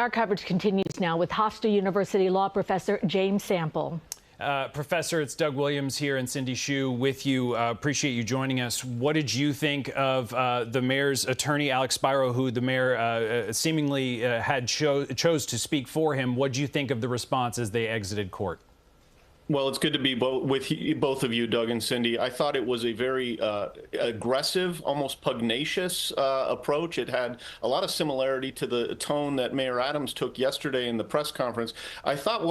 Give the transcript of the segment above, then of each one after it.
Our coverage continues now with Hofstra University law professor James Sample. Professor, it's Doug Williams here and Cindy Hsu with you. Appreciate you joining us. What did you think of the mayor's attorney, Alex Spiro, who the mayor seemingly chose to speak for him? What did you think of the response as they exited court? Well, it's good to be with both of you, Doug and Cindy. I thought it was a very aggressive, almost pugnacious approach. It had a lot of similarity to the tone that Mayor Adams took yesterday in the press conference. I thought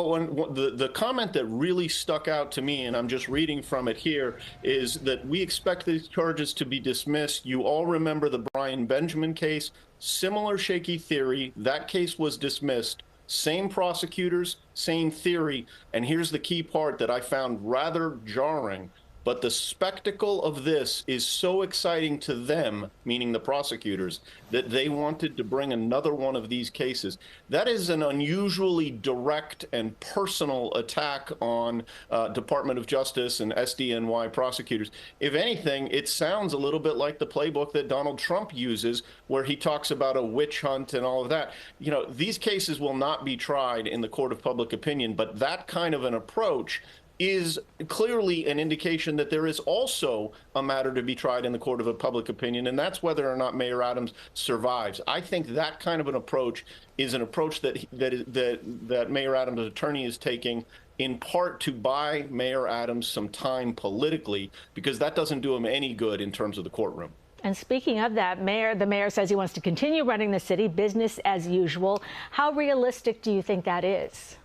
the comment that really stuck out to me, and I'm just reading from it here, is that we expect these charges to be dismissed. You all remember the Brian Benjamin case, similar shaky theory. That case was dismissed. Same prosecutors, same theory. And here's the key part that I found rather jarring. But the spectacle of this is so exciting to them, meaning the prosecutors, that they wanted to bring another one of these cases. That is an unusually direct and personal attack on Department of Justice and SDNY prosecutors. If anything, it sounds a little bit like the playbook that Donald Trump uses, where he talks about a witch hunt and all of that. You know, these cases will not be tried in the court of public opinion, but that kind of an approach is clearly an indication that there is also a matter to be tried in the court of public opinion, and that's whether or not Mayor Adams survives. I think that kind of an approach is an approach that Mayor Adams' attorney is taking in part to buy Mayor Adams some time politically, because that doesn't do him any good in terms of the courtroom. And speaking of that, the mayor says he wants to continue running the city, business as usual. How realistic do you think that is?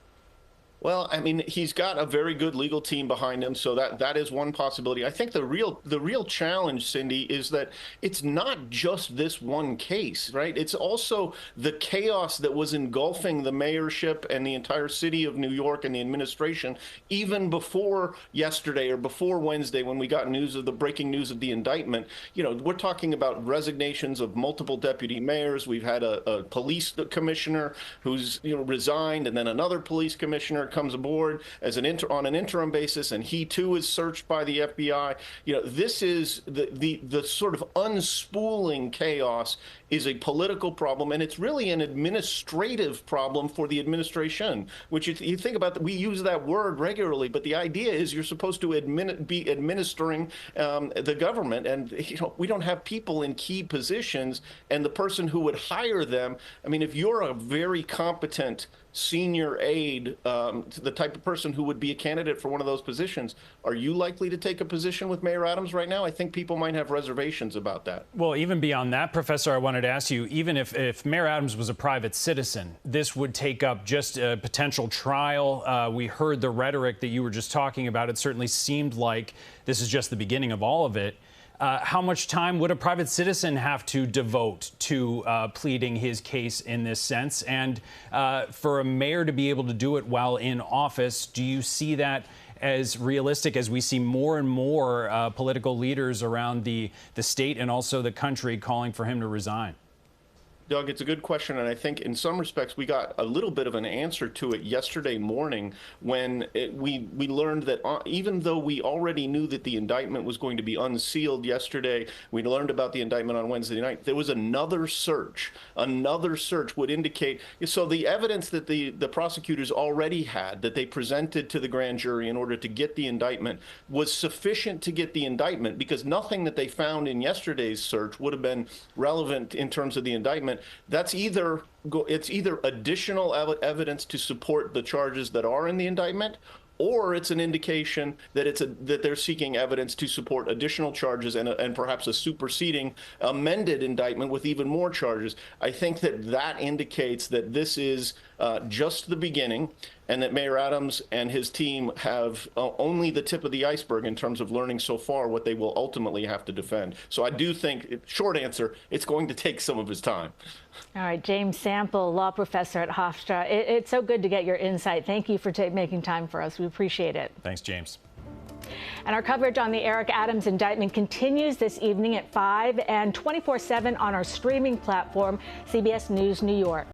Well, I mean, he's got a very good legal team behind him, so that is one possibility. I think the real challenge, Cindy, is that it's not just this one case, right? It's also the chaos that was engulfing the mayorship and the entire city of New York and the administration even before yesterday or before Wednesday, when we got news of the breaking news of the indictment. You know, we're talking about resignations of multiple deputy mayors. We've had a police commissioner who's resigned, and then another police commissioner comes aboard as on an interim basis, and he too is searched by the FBI. You know, this is the sort of unspooling chaos is a political problem, and it's really an administrative problem for the administration, which you think about, we use that word regularly, but the idea is you're supposed to be administering the government, and we don't have people in key positions, and the person who would hire them, I mean, if you're a very competent senior aide, the type of person who would be a candidate for one of those positions, are you likely to take a position with Mayor Adams right now? I think people might have reservations about that. Well, even beyond that, Professor, I wanted to ask you, even if Mayor Adams was a private citizen, this would take up just a potential trial. We heard the rhetoric that you were just talking about. It certainly seemed like this is just the beginning of all of it. How much time would a private citizen have to devote to pleading his case in this sense? And for a mayor to be able to do it while in office, do you see that as realistic as we see more and more political leaders around the state and also the country calling for him to resign? Doug, it's a good question, and I think in some respects we got a little bit of an answer to it yesterday morning when we learned that even though we already knew that the indictment was going to be unsealed yesterday, we learned about the indictment on Wednesday night, there was another search. Another search would indicate, so the evidence that the prosecutors already had, that they presented to the grand jury in order to get the indictment, was sufficient to get the indictment, because nothing that they found in yesterday's search would have been relevant in terms of the indictment. That's either additional evidence to support the charges that are in the indictment, or it's an indication that that they're seeking evidence to support additional charges and perhaps a superseding amended indictment with even more charges. I think that indicates that this is just the beginning, and that Mayor Adams and his team have only the tip of the iceberg in terms of learning so far what they will ultimately have to defend. So I do think, short answer, it's going to take some of his time. All right, James Sample, law professor at Hofstra. It's so good to get your insight. Thank you for making time for us. We appreciate it. Thanks, James. And our coverage on the Eric Adams indictment continues this evening at 5 and 24/7 on our streaming platform, CBS News New York.